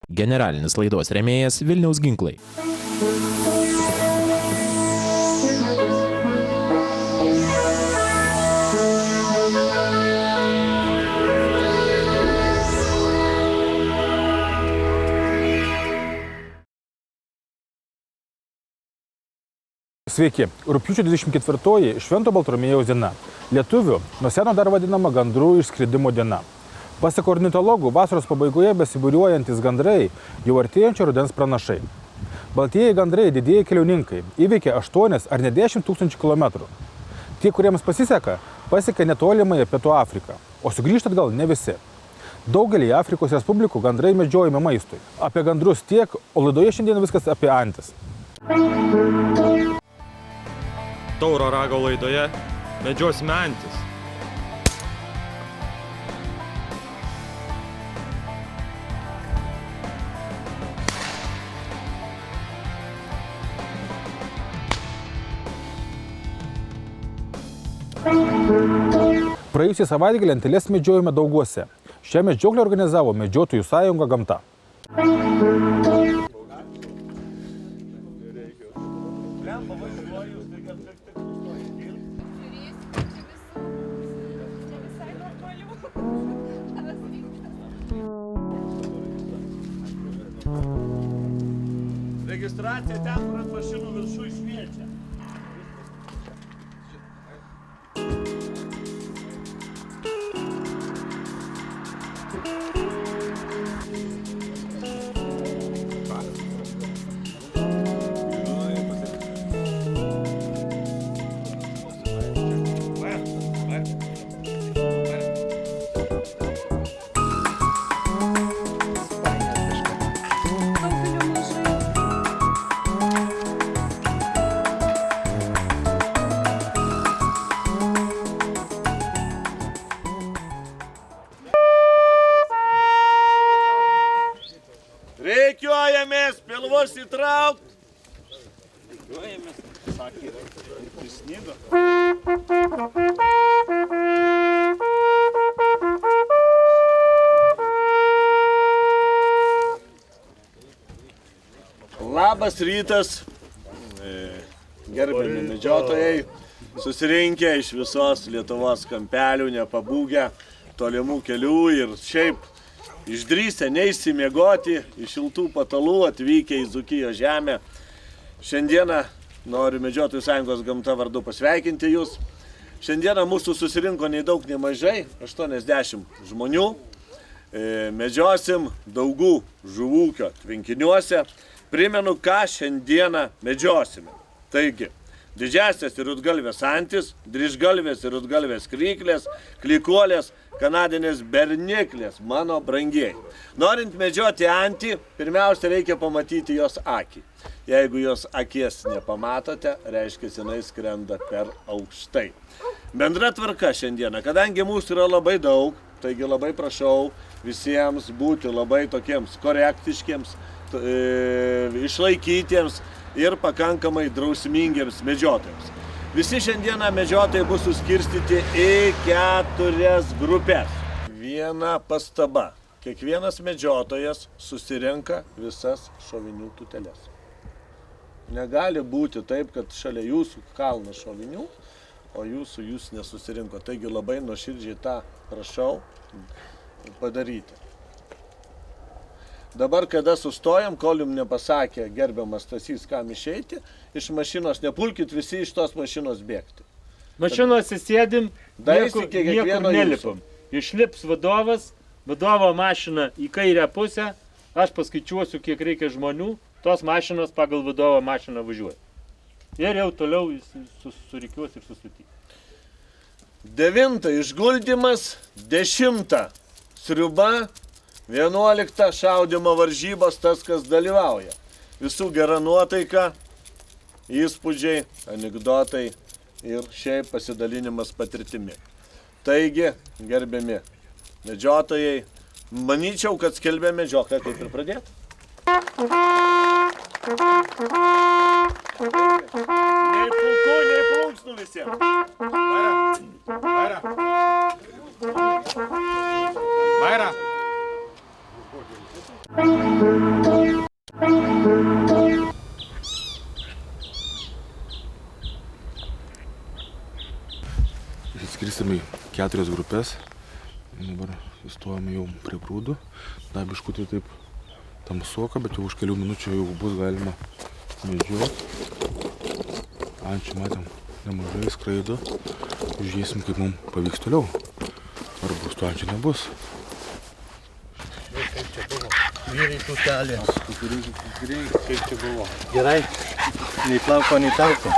Generalinis laidos rėmėjas Vilniaus ginklai. Sveiki, rugpjūčio 24-oji Švento Baltramiejaus diena. Lietuvių nuo seno dar vadinama gandrų išskridimo diena. Pasak ornitologų, vasaros pabaigoje besibūriuojantis gandrai jau artėjančio rudens pranašai. Baltieji gandrai, didieji keliauninkai, įveikia 8 ar ne 10 000 kilometrų. Tie, kuriems pasiseka, pasiekia netolimąją Pietų Afriką, o sugrįžta atgal ne visi. Daugelį Afrikos respublikų gandrai medžiojami maistui. Apie gandrus tiek, o laidoje šiandien viskas apie antis. Tauro rago laidoje medžiosime antis. Praėjusį savaitgalį antiles medžiojome Dauguose. Šią medžioklę organizavo Medžiotojų sąjunga Gamta. Registracija ten, kur ant mašinų viršų šviečia. Reikiuojamės, pilvus įtraukt. Reikiuojamės, sakė, prisnydo. Labas rytas, gerbiami medžiotojai, susirinkę iš visos Lietuvos kampelių, nepabūgę, tolimų kelių ir šiaip išdrįsę neišsimiegoti, iš šiltų patalų atvykę į Dzūkijos žemę. Šiandieną noriu Medžiotojų sąjungos Gamta vardu pasveikinti jūs. Šiandieną mūsų susirinko nei daug, nei mažai, 80 žmonių. Medžiosim Daugų žuvūkio tvenkiniuose. Primenu, ką šiandieną medžiosime. Taigi, didžiasias ir rudgalvės antis, dryžgalvės ir rudgalvės kryklės, klikuolės, kanadinės berniklės, mano brangieji. Norint medžioti antį, pirmiausia reikia pamatyti jos akį. Jeigu jos akies nepamatote, reiškia, jinai skrenda per aukštai. Bendra tvarka šiandieną, kadangi mūsų yra labai daug, taigi labai prašau visiems būti labai tokiems korektiškiems, išlaikytiems ir pakankamai drausmingiems medžiotojams. Visi šiandieną medžiotojai bus suskirstyti į 4 grupės. Viena pastaba. Kiekvienas medžiotojas susirenka visas šovinių tuteles. Negali būti taip, kad šalia jūsų kalnas šovinių, o jūs nesusirinko. Taigi labai nuoširdžiai tą prašau padaryti. Dabar, kada sustojam, kol jums nepasakė gerbiamas Stasys, kam išeiti, iš mašinos nepulkit visi iš tos mašinos bėgti. Mašinos įsėdim, niekur nelipam. Išlips vadovas, vadovo mašina į kairę pusę, aš paskaičiuosiu, kiek reikia žmonių, tos mašinos pagal vadovo mašiną važiuoja. Ir jau toliau surikiuos ir sustatys. 9 išguldymas, 10 sriuba, 11 šaudymo varžybos tas, kas dalyvauja. Visų gera nuotaika, įspūdžiai, anekdotai ir šiaip pasidalinimas patirtimi. Taigi, gerbiami medžiotojai, manyčiau, kad skelbė medžioklę kaip ir pradėt. Nei pulkų, nei plunksnų visiems. Išskirstame į 4 grupės. Dabar įstojame jau prie grūdų. Dar biškutį taip tamsoka, bet jau už kelių minučių jau bus galima medžioti. Ančių matėm nemažai skraido. Žiūrėsim, kaip mums pavyks toliau. Ar bus tų ančių nebus. Kaip čia buvo? Vyrai putelė. Kaip čia buvo? Gerai. Nei plauko, nei tauko.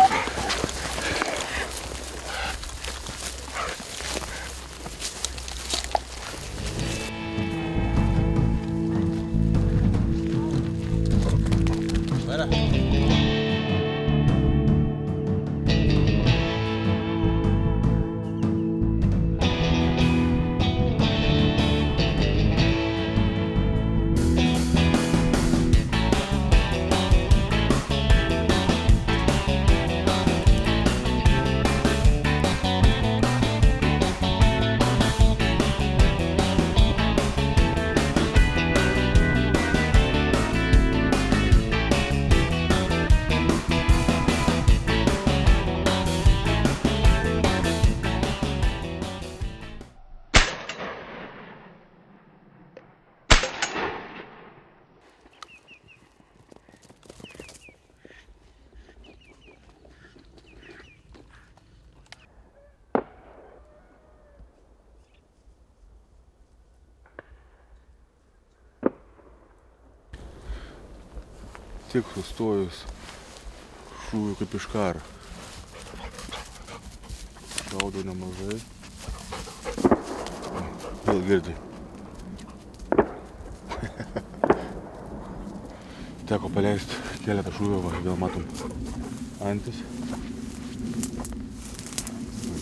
Tik sustojus šūvių kaip iš karo. Šaudo nemažai. Vėl girdi. Teko paleisti keletą šūvių, va, vėl matom antis.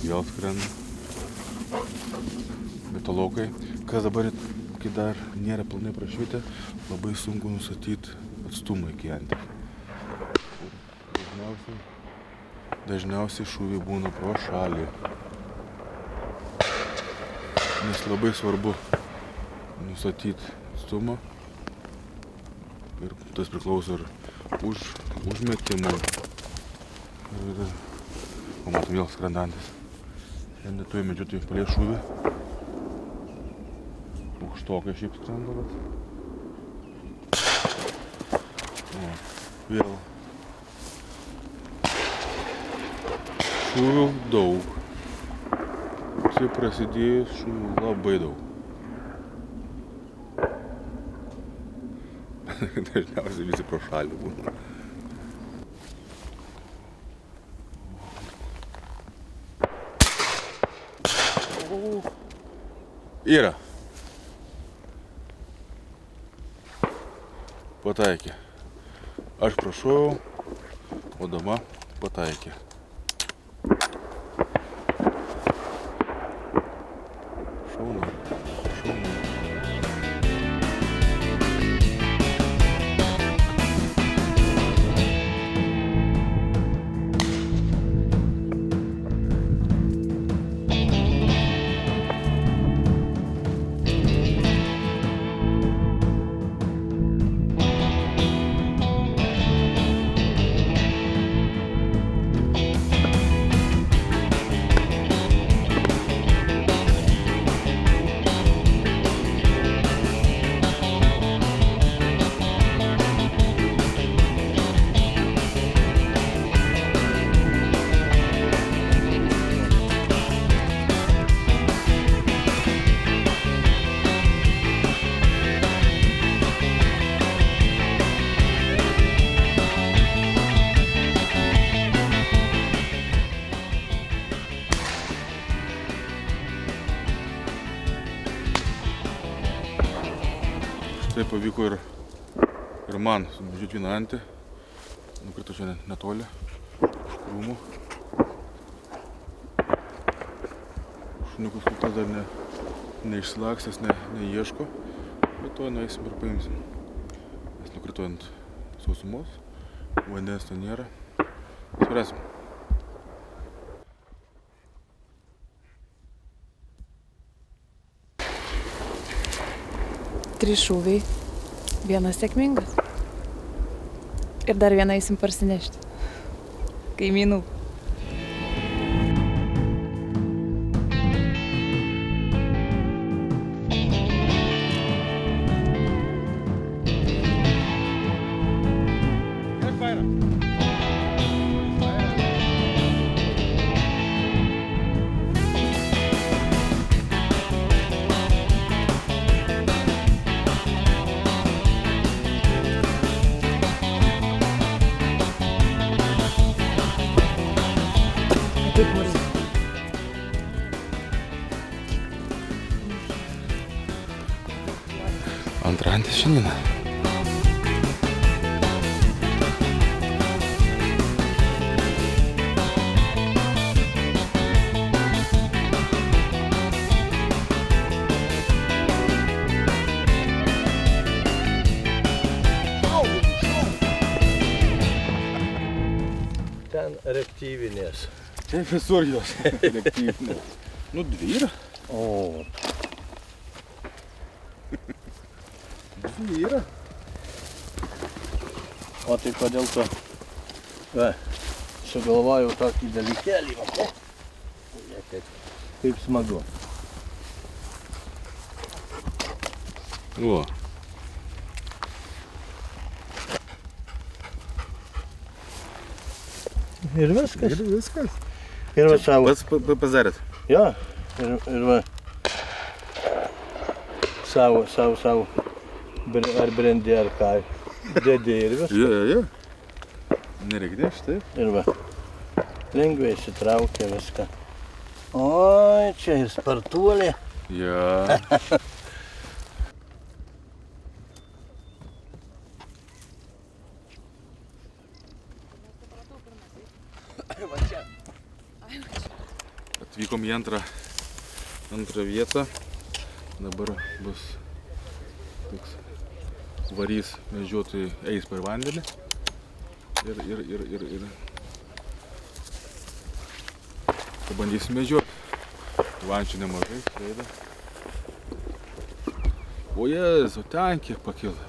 Vėl skrenda. Metalokai. Kas dabar, kai dar nėra pilnai prašvitę, labai sunku nustatyti atstumą iki anties. Dažniausiai šūviai būna pro šalį. Nes labai svarbu nustatyti atstumą. Ir tas priklauso ir užmetimui. O matom vėl skrendantis. Šiandien tuoj medžiotojai palei šūvį. Aukštokai šiaip skrenda, bet. Vėl šūvių daug. Čia prasidėjus šūvių labai daug. Dažniausiai visi pro šalį būna. Yra. Pataikė. Aš prašau, o dama pataikė. Šauna, šauna. Tai pavyko ir man sumedžioti vieną antį. Nukrito čia netoli už krūmų. Šuniukus kol kas dar neišsilakstęs, neieško, bet to nueisim ir paimsim. Nes nukrito ant sausumos, vandens to nėra. Surasim. Trys šūviai, Vienas sėkmingas. Ir dar vieną eisim parsinešti. Kaimynų. Antrantis šiandien. Ten reaktyvinės. Taip visur jos reaktyvinės. Nu, 2 yra. O, 2 yra. o tai kodėl tu sugalvojau tokį dalykėlį. Kaip smagu. O. Ir viskas. Ir viskas. Ir va savo. Pats pazarėt. Jo, ir va. Savo. Ar brendi, ar ką. Dėdė ir viskas. Jo. Nereikia štai. Ir va. Lengvai įsitraukia viską. Oi, čia ir spartuolė. Jo. Atvykom į antrą vietą. Dabar bus toks varys medžiotojai eis per vandenį. Ir pabandysim medžioti. Vančių nemažai, skraido. O Jėzu, ten kiek pakilo.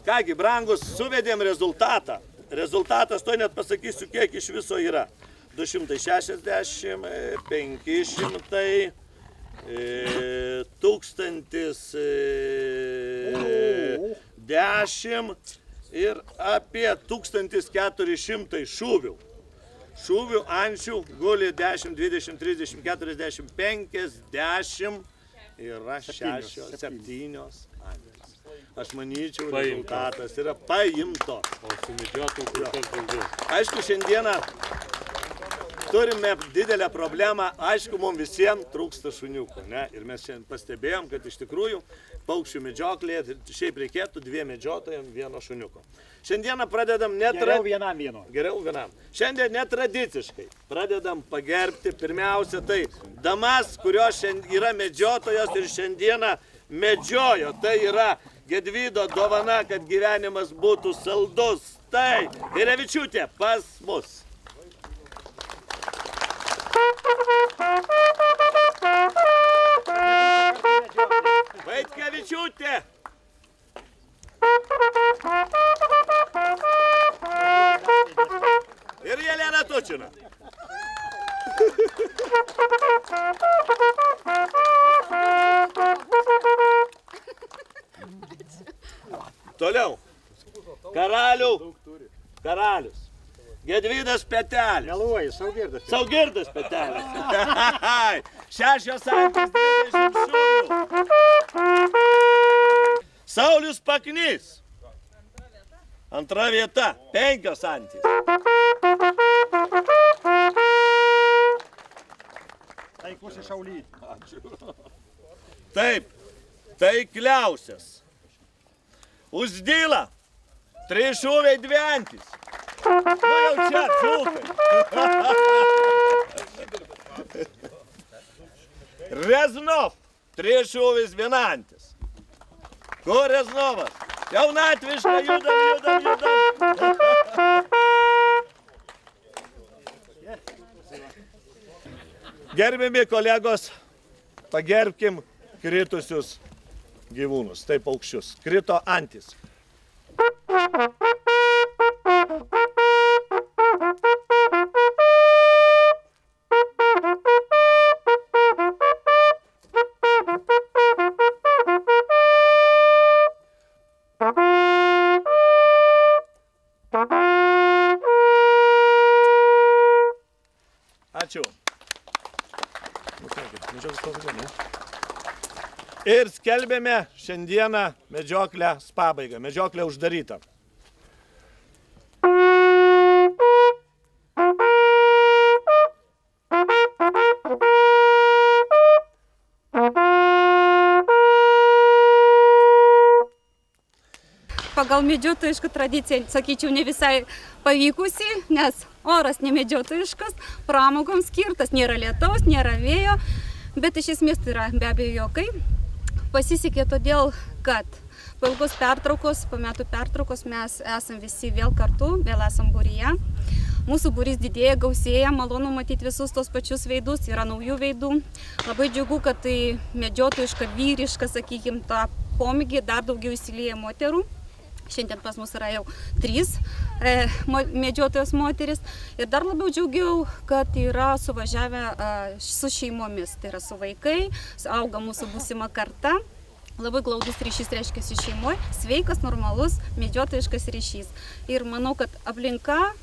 Kągi, brangus, suvedėm rezultatą. Rezultatas, to net pasakysiu, kiek iš viso yra. 260, 500, 1010 ir apie 1400 šūvių. Šūvių ančių guli 10, 20, 30, 40, 50 yra 6, 7 ančių. Aš manyčiau, rezultatas yra paimto. O sumedžiotų kur kas daugiau. Aišku, šiandieną turime didelę problemą. Aišku, mums visiems trūksta šuniukų. Ne? Ir mes šiandien pastebėjom, kad iš tikrųjų paukščių medžioklėje šiaip reikėtų 2 medžiotojams 1 šuniuko. Šiandieną pradedam Geriau vienam. Šiandien netradiciškai pradedam pagerbti pirmiausia tai damas, kurios yra medžiotojos ir šiandieną medžiojo. Tai yra Gedvydo dovana, kad gyvenimas būtų saldus. Tai Virevičiūtė pas mus. Vaitkevičiūtė. Ir Jelena Tučina. Toliau. Karalius. Gedvydas Petelis. Meluoji, Saugirdas. Saugirdas Petelis. 6 antys 20 šūnų. Saulius Paknys. 2 vieta, 5 antys. Taikusi Šauly. Taip, taikliausias. Uzdyla. 3 šūviai 2 antys. Nu jau čia, dzūkai. Reznov. 3 šūvis 1 antis. Kur Reznovas? Jaunatviškai judam. Gerbiami kolegos, pagerbkim kritusius gyvūnus, taip paukščius. Krito antis. Ačiū. Ir skelbėme šiandieną medžioklės pabaigą. Medžioklė uždaryta. Pagal medžiotojišką tradiciją, sakyčiau, ne visai pavykusi, nes oras nemedžiotojiškas, pramogoms skirtas, nėra lietaus, nėra vėjo, bet iš esmės tai yra be abejo jokai. Pasisekė todėl, kad po ilgos pertraukos, po metų pertraukos mes esam visi vėl kartu, vėl esam būryje. Mūsų būrys didėja, gausėja, malonu matyti visus tos pačius veidus, yra naujų veidų. Labai džiugu, kad tai medžiotojiška, vyriška, sakykime, tą pomėgį dar daugiau įsilieja moterų. Šiandien pas mus yra jau 3 medžiotojos moteris. Ir dar labiau džiaugiau, kad yra suvažiavę su šeimomis, tai yra su vaikai, auga mūsų būsima karta. Labai glaudus ryšys reiškiasi šeimoje, sveikas, normalus, medžiotojiškas ryšys. Ir manau, kad aplinka,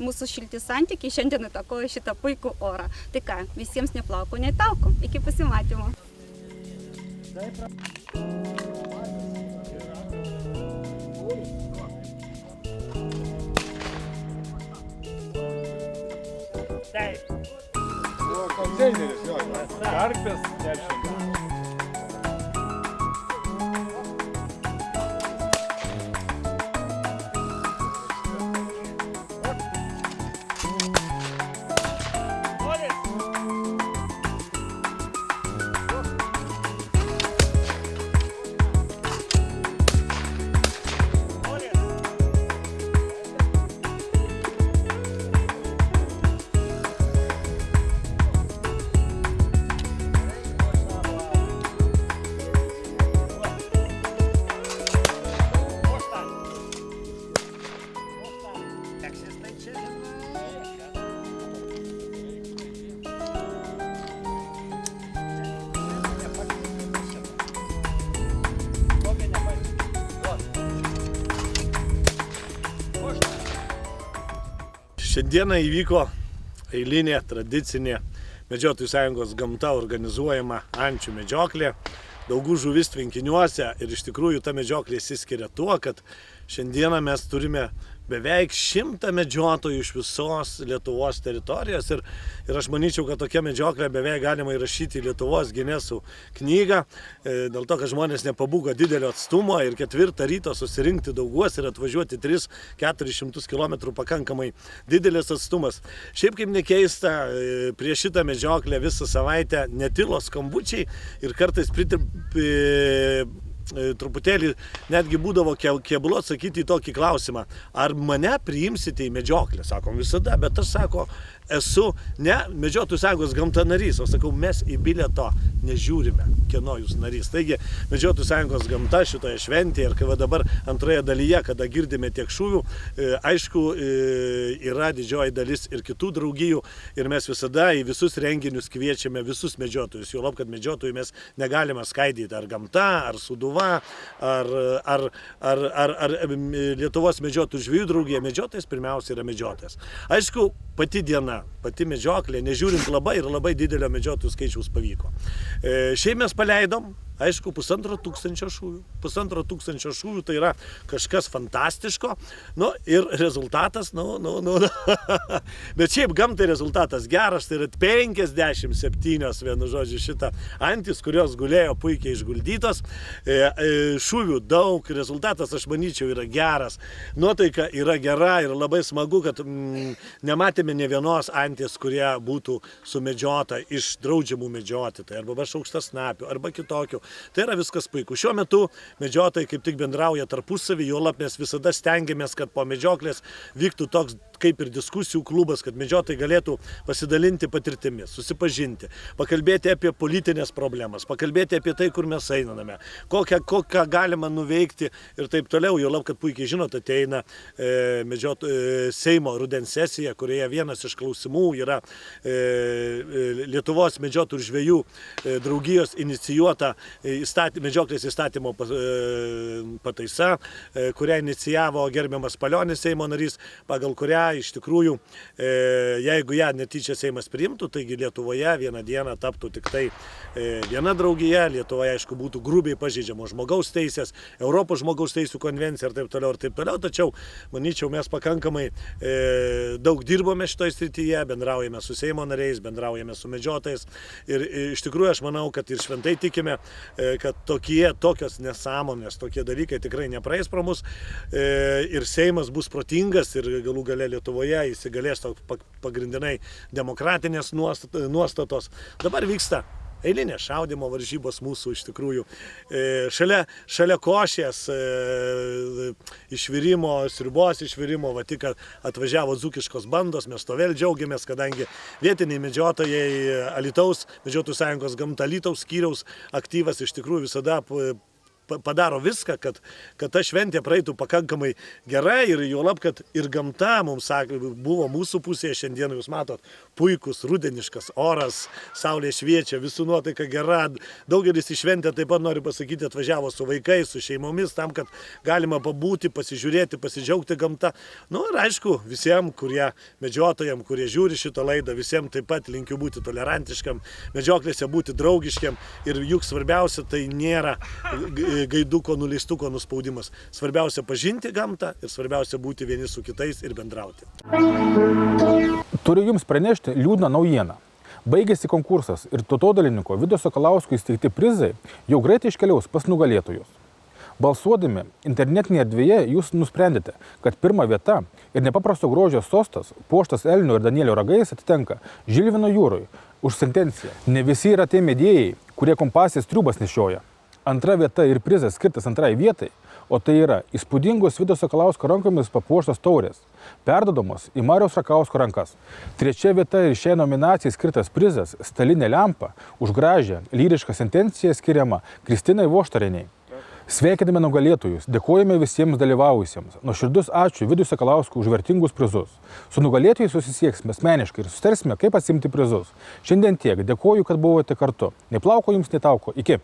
mūsų šilti santykiai šiandien įtakoja šitą puikų orą. Tai ką, visiems neplauko, netauko. Iki pasimatymo. Taip. Konteineris, jo. Karpės, dešim. Šiandieną įvyko eilinė tradicinė Medžiotojų sąjungos Gamta organizuojama ančių medžioklė. Daugų žuvis tvenkiniuose ir iš tikrųjų ta medžioklė išsiskiria tuo, kad šiandieną mes turime beveik 100 medžiotojų iš visos Lietuvos teritorijos ir aš manyčiau, kad tokia medžioklė beveik galima įrašyti į Lietuvos Ginesų knygą, dėl to, kad žmonės nepabūgo didelio atstumo ir 4 ryto susirinkti Dauguos ir atvažiuoti 300-400 km pakankamai didelis atstumas. Šiaip kaip nekeista, prieš šitą medžioklę visą savaitę netilo skambučiai ir kartais truputėlį netgi būdavo keblu atsakyti į tokį klausimą, ar mane priimsite į medžioklę, sakom visada, bet aš sako, esu ne Medžiotojų sąjungos gamta narys, o sakau, mes į bilieto nežiūrime, kieno jūs narys. Taigi, Medžiotojų sąjungos gamta šitoje šventėje ir kai dabar antroje dalyje, kada girdime tiek šūvių, aišku, yra didžioji dalis ir kitų draugijų ir mes visada į visus renginius kviečiame visus medžiotojus. Juolab, kad medžiotojų mes negalime skaidyti ar gamta, ar Sūduva, ar Lietuvos medžiotojų žvejų draugija. Medžiotojas pirmiausia yra medžiotojas. Aišku, pati diena, pati medžioklė, nežiūrint labai didelio medžiotojų skaičiaus pavyko. Šiaip mes paleidom, aišku, 1500 šūvių. 1500 šūvių tai yra kažkas fantastiško. Nu, ir rezultatas, Bet šiaip gamtai rezultatas geras, tai yra 57, vienu žodžiu, šitą antis, kurios gulėjo puikiai išguldytos. Šūvių daug, rezultatas, aš manyčiau, yra geras. Nuotaika yra gera ir labai smagu, kad nematėme ne vienos antis, kurie būtų sumedžiota iš draudžiamų medžioti. Tai arba šaukštasnapių, arba kitokių. Tai yra viskas puiku. Šiuo metu medžiotojai kaip tik bendrauja tarpusavį, juolab mes visada stengiamės, kad po medžioklės vyktų toks kaip ir diskusijų klubas, kad medžiotojai galėtų pasidalinti patirtimis, susipažinti, pakalbėti apie politinės problemas, pakalbėti apie tai, kur mes einame, kokią galima nuveikti ir taip toliau. Juolab, kad puikiai žinot, ateina Seimo rudens sesija, kurioje vienas iš klausimų yra Lietuvos medžiotojų ir žvejų draugijos inicijuota medžioklės įstatymo pataisa, kurią inicijavo gerbiamas Palionis, Seimo narys, pagal kurią iš tikrųjų, jeigu ją netyčia Seimas priimtų, taigi Lietuvoje vieną dieną taptų tik tai viena draugija, Lietuvoje, aišku, būtų grubiai pažeidžiamos žmogaus teisės, Europos žmogaus teisų konvencija ir taip toliau, tačiau, manyčiau, mes pakankamai daug dirbome šitoje srityje, bendraujame su Seimo nariais, bendraujame su medžiotojais ir iš tikrųjų aš manau, kad ir šventai tikime, kad tokios nesąmonės, tokie dalykai tikrai nepraeis pro mus ir Seimas bus protingas ir galų gale Lietuvoje įsigalės pagrindinai demokratinės nuostatos. Dabar vyksta eilinės šaudymo varžybos mūsų iš tikrųjų. Šalia košės išvirimo, sriubos išvirimo, va tik atvažiavo dzūkiškos bandos, mes to vėl džiaugiamės, kadangi vietiniai medžiotojai Alytaus Medžiotojų sąjungos gamta Alytaus skyriaus aktyvas iš tikrųjų visada padaro viską, kad ta šventė praeitų pakankamai gerai ir juolab, kad ir gamta mums buvo mūsų pusėje šiandien, jūs matot, puikus, rudeniškas oras, saulė šviečia, visų nuotaika gera. Daugelis į šventę taip pat, noriu pasakyti, atvažiavo su vaikais, su šeimomis, tam, kad galima pabūti, pasižiūrėti, pasidžiaugti gamta. Nu ir aišku, visiems, kurie medžiotojams, kurie žiūri šitą laidą, visiems taip pat linkiu būti tolerantiškam, medžioklėse būti draugiškiam ir juk svarbiausia tai nėra gaiduko, nuleistuko nuspaudimas. Svarbiausia pažinti gamtą ir svarbiausia būti vieni su kitais ir bendrauti. Turiu Jums pranešti liūdną naujieną. Baigėsi konkursas ir tautodailininko Vido Sakalausko įsteigti prizai jau greitai iškeliaus pas nugalėtojus. Balsuodami internetinėje erdvėje jūs nusprendėte, kad pirma vieta ir nepaprasto grožio sostas, puoštas elnio ir Danielio ragais, atitenka Žilvino Jūrui už sentenciją. Ne visi yra tie mėgėjai, kurie kompasės triūbas nešioja. Antra vieta ir prizas skirtas antrai vietai, o tai yra įspūdingos Vido Sakalausko rankomis papuoštos taurės, perdodamos į Mariaus Rakausko rankas. Trečia vieta ir šiai nominacijai skirtas prizas Stalinė lempa už gražią lyrišką sentenciją skiriama Kristinai Voštarieniai. Sveikiname nugalėtojus, dėkojame visiems dalyvavusiems. Nuoširdus ačiū Vidui Sakalauskui už vertingus prizus. Su nugalėtojais susisieksime asmeniškai ir susitarsime, kaip atsimti prizus. Šiandien tiek. Dėkoju, kad buvote kartu. Nei plauko jums, nei tauko. Iki.